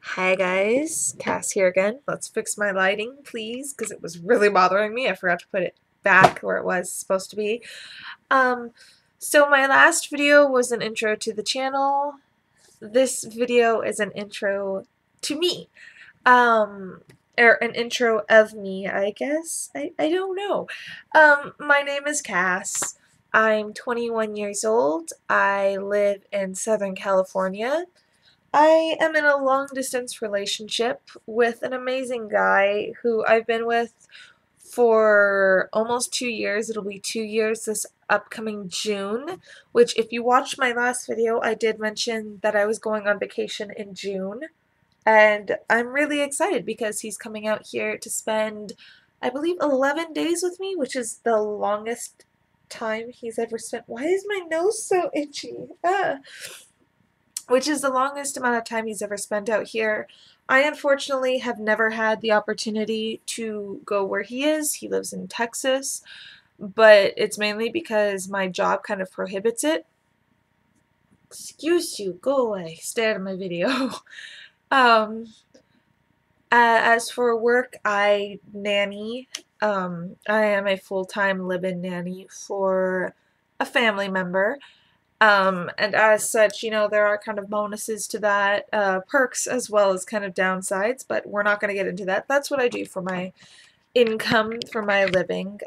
Hi guys, Cass here again. Let's fix my lighting, please, because it was really bothering me. I forgot to put it back where it was supposed to be. Um, so my last video was an intro to the channel. This video is an intro to me. Or an intro of me, I guess. I don't know. My name is Cass. I'm 21 years old. I live in Southern California. I am in a long distance relationship with an amazing guy who I've been with for almost 2 years. It'll be 2 years this upcoming June, which if you watched my last video, I did mention that I was going on vacation in June. And I'm really excited because he's coming out here to spend, I believe, 11 days with me, which is the longest time he's ever spent. Why is my nose so itchy? Which is the longest amount of time he's ever spent out here. I unfortunately have never had the opportunity to go where he is. He lives in Texas, but it's mainly because my job kind of prohibits it. Excuse you, go away, stay out of my video. um, as for work, I nanny. I am a full-time live-in nanny for a family member. And as such, there are kind of bonuses to that, perks as well as kind of downsides, but we're not going to get into that. That's what I do for my income, for my living.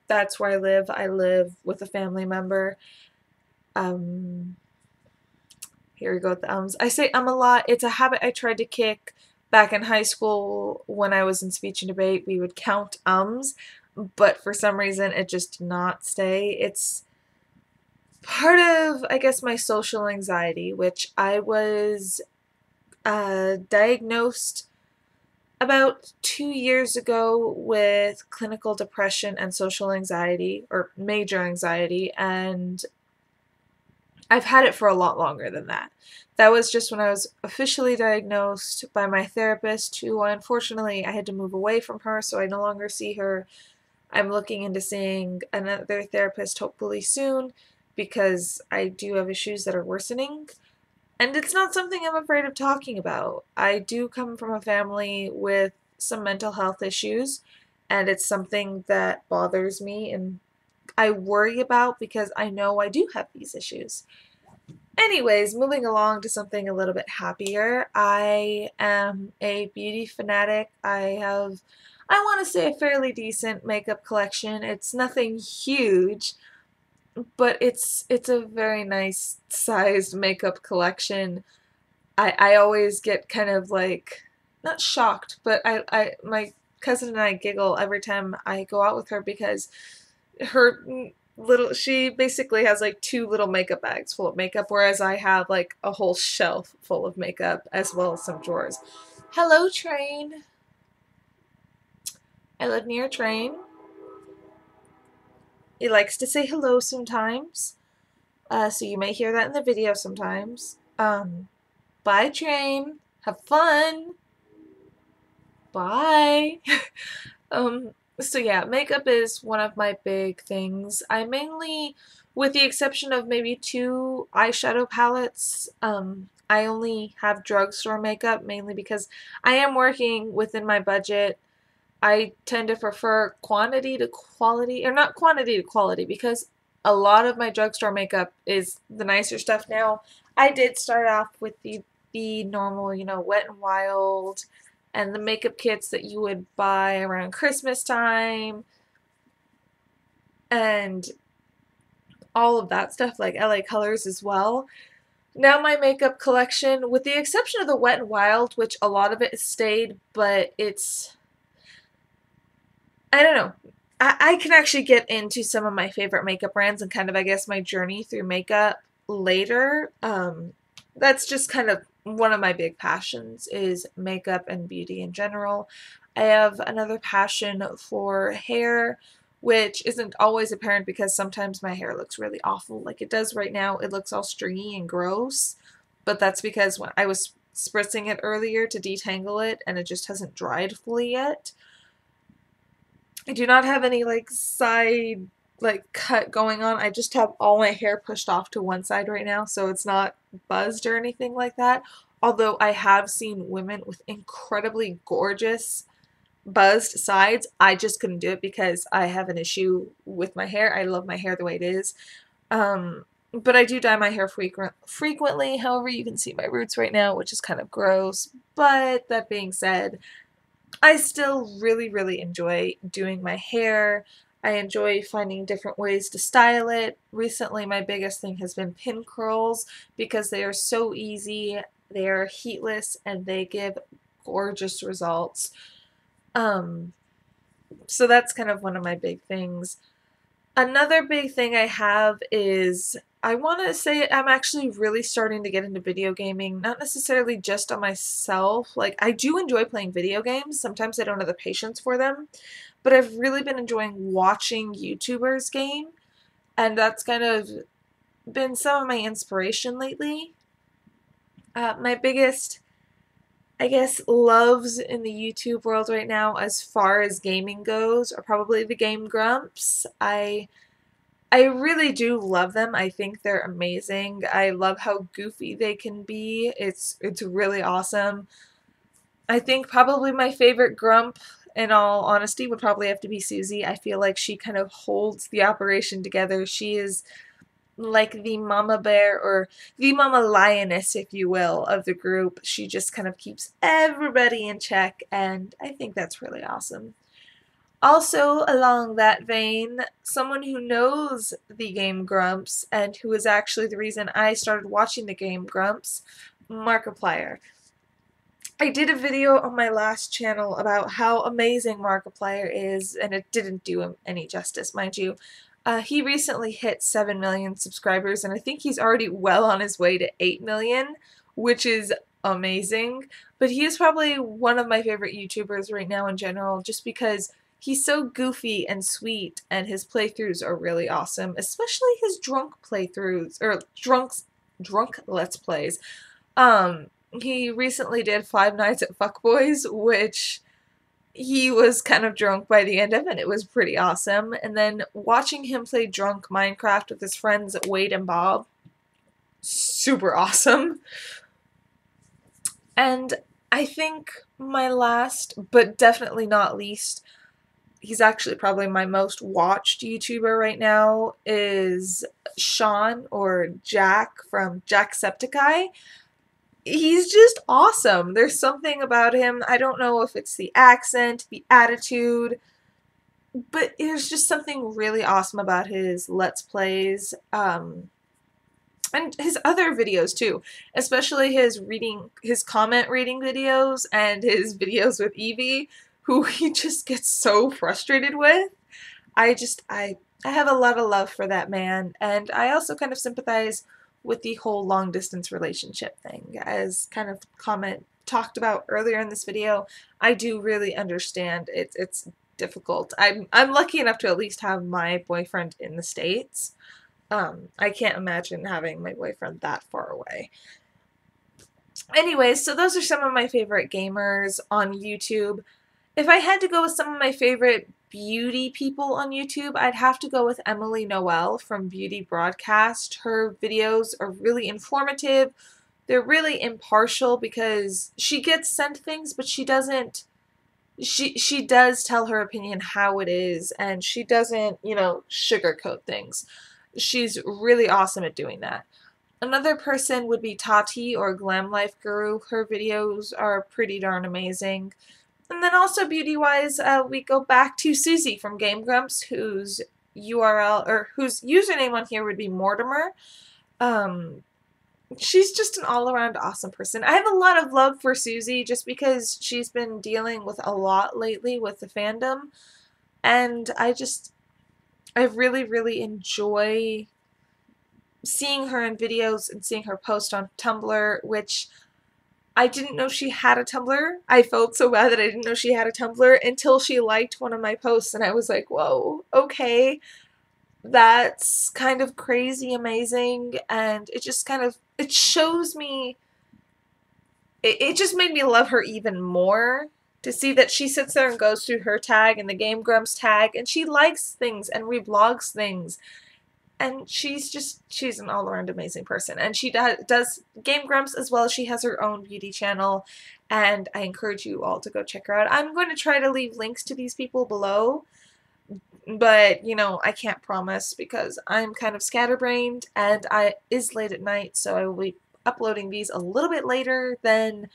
That's where I live. I live with a family member. Um, Here we go with the ums. I say a lot. It's a habit I tried to kick back in high school when I was in speech and debate. We would count ums, but for some reason it just did not stay. It's part of, I guess, my social anxiety, which I was diagnosed about 2 years ago with clinical depression and social anxiety, or major anxiety, and I've had it for a lot longer than that. That was just when I was officially diagnosed by my therapist, who unfortunately I had to move away from her, so I no longer see her. I'm looking into seeing another therapist hopefully soon because I do have issues that are worsening. And it's not something I'm afraid of talking about. I do come from a family with some mental health issues, and it's something that bothers me and I worry about because I know I do have these issues. Anyways, moving along to something a little bit happier. I am a beauty fanatic. I want to say, a fairly decent makeup collection. It's nothing huge, but it's a very nice sized makeup collection. I always get kind of like, not shocked, but my cousin and I giggle every time I go out with her because her she basically has like two little makeup bags full of makeup, whereas I have like a whole shelf full of makeup as well as some drawers. Hello, Train. I live near Train. He likes to say hello sometimes, so you may hear that in the video sometimes. Bye, Train. Have fun. Bye. Um, so yeah, makeup is one of my big things. I mainly, with the exception of maybe two eyeshadow palettes, I only have drugstore makeup mainly because I am working within my budget. I tend to prefer quantity to quality, or not quantity to quality, because a lot of my drugstore makeup is the nicer stuff now. I did start off with the normal, Wet n Wild and the makeup kits that you would buy around Christmas time and all of that stuff, like LA Colors as well. Now my makeup collection, with the exception of the Wet n Wild, which a lot of it has stayed, but I don't know. I can actually get into some of my favorite makeup brands and kind of, I guess, my journey through makeup later. That's just kind of one of my big passions is makeup and beauty in general. I have another passion for hair, which isn't always apparent because sometimes my hair looks really awful. Like it does right now, it looks all stringy and gross, but that's because when I was spritzing it earlier to detangle it and it just hasn't dried fully yet. I do not have any like side cut going on. I just have all my hair pushed off to one side right now, so it's not buzzed or anything like that. Although I have seen women with incredibly gorgeous buzzed sides, I just couldn't do it because I have an issue with my hair. I love my hair the way it is. But I do dye my hair frequently. However, you can see my roots right now, which is kind of gross. But that being said, I still really, really enjoy doing my hair. I enjoy finding different ways to style it. Recently, my biggest thing has been pin curls because they are so easy, they are heatless, and they give gorgeous results. Um, so that's kind of one of my big things. Another big thing I have is I want to say I'm actually really starting to get into video gaming, not necessarily just on myself. Like, I do enjoy playing video games. Sometimes I don't have the patience for them, but I've really been enjoying watching YouTubers game, and that's kind of been some of my inspiration lately. My biggest, I guess, loves in the YouTube world right now, as far as gaming goes, are probably the Game Grumps. I really do love them. I think they're amazing. I love how goofy they can be. It's really awesome. I think probably my favorite grump, in all honesty, would probably have to be Susie. I feel like she kind of holds the operation together. She is like the mama bear, or the mama lioness, if you will, of the group. She just kind of keeps everybody in check, and I think that's really awesome. Also, along that vein, someone who knows the Game Grumps and who is actually the reason I started watching the Game Grumps, Markiplier. I did a video on my last channel about how amazing Markiplier is, and it didn't do him any justice, mind you. He recently hit 7 million subscribers, and I think he's already well on his way to 8 million, which is amazing. But he is probably one of my favorite YouTubers right now in general, just because he's so goofy and sweet, and his playthroughs are really awesome, especially his drunk playthroughs, or drunk Let's Plays. He recently did Five Nights at Fuckboys, which he was kind of drunk by the end of, and it was pretty awesome. And then watching him play drunk Minecraft with his friends Wade and Bob, super awesome. And I think my last, but definitely not least, he's actually probably my most watched YouTuber right now, is Sean, or Jack, from Jacksepticeye. He's just awesome. There's something about him. I don't know if it's the accent, the attitude, but there's just something really awesome about his Let's Plays, and his other videos too, especially his comment reading videos, and his videos with Evie, who he just gets so frustrated with. I have a lot of love for that man, and I also kind of sympathize with the whole long distance relationship thing. As kind of comment talked about earlier in this video, I do really understand it's difficult. I'm lucky enough to at least have my boyfriend in the States. I can't imagine having my boyfriend that far away. Anyways, so those are some of my favorite gamers on YouTube. If I had to go with some of my favorite beauty people on YouTube, I'd have to go with Emily Noel from Beauty Broadcast. Her videos are really informative. They're really impartial because she gets sent things, but she doesn't, she does tell her opinion how it is, and she doesn't, sugarcoat things. She's really awesome at doing that. Another person would be Tati, or Glam Life Guru. Her videos are pretty darn amazing. And then also beauty-wise, we go back to Susie from Game Grumps, whose URL, or whose username on here would be Mortimer. She's just an all-around awesome person. I have a lot of love for Susie just because she's been dealing with a lot lately with the fandom. And I really, really enjoy seeing her in videos and seeing her post on Tumblr, which I didn't know she had a Tumblr. I felt so bad that I didn't know she had a Tumblr until she liked one of my posts, and I was like, whoa, okay, that's kind of crazy amazing, and it just kind of, it shows me, it just made me love her even more to see that she sits there and goes through her tag and the Game Grumps tag, and she likes things and reblogs things. and she's an all-around amazing person, and she does Game Grumps as well as she has her own beauty channel, and I encourage you all to go check her out. I'm going to try to leave links to these people below, but you know, I can't promise because I'm kind of scatterbrained and I is late at night, so I will be uploading these a little bit later than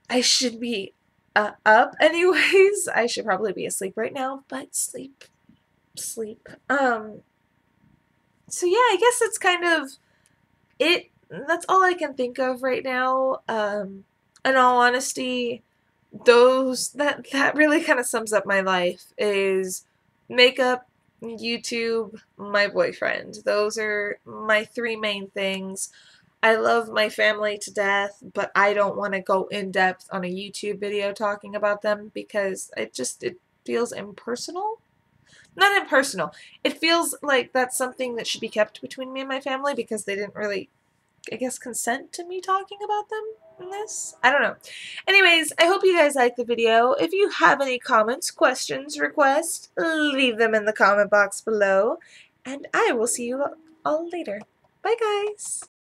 I should be up anyways. I should probably be asleep right now, but sleep. So yeah, I guess that's kind of it. That's all I can think of right now. In all honesty, that really kind of sums up my life is makeup, YouTube, my boyfriend. Those are my three main things. I love my family to death, but I don't want to go in depth on a YouTube video talking about them because it feels impersonal. Not impersonal. It feels like that's something that should be kept between me and my family because they didn't really, I guess, consent to me talking about them in this. I don't know. Anyways, I hope you guys liked the video. If you have any comments, questions, requests, leave them in the comment box below. And I will see you all later. Bye, guys.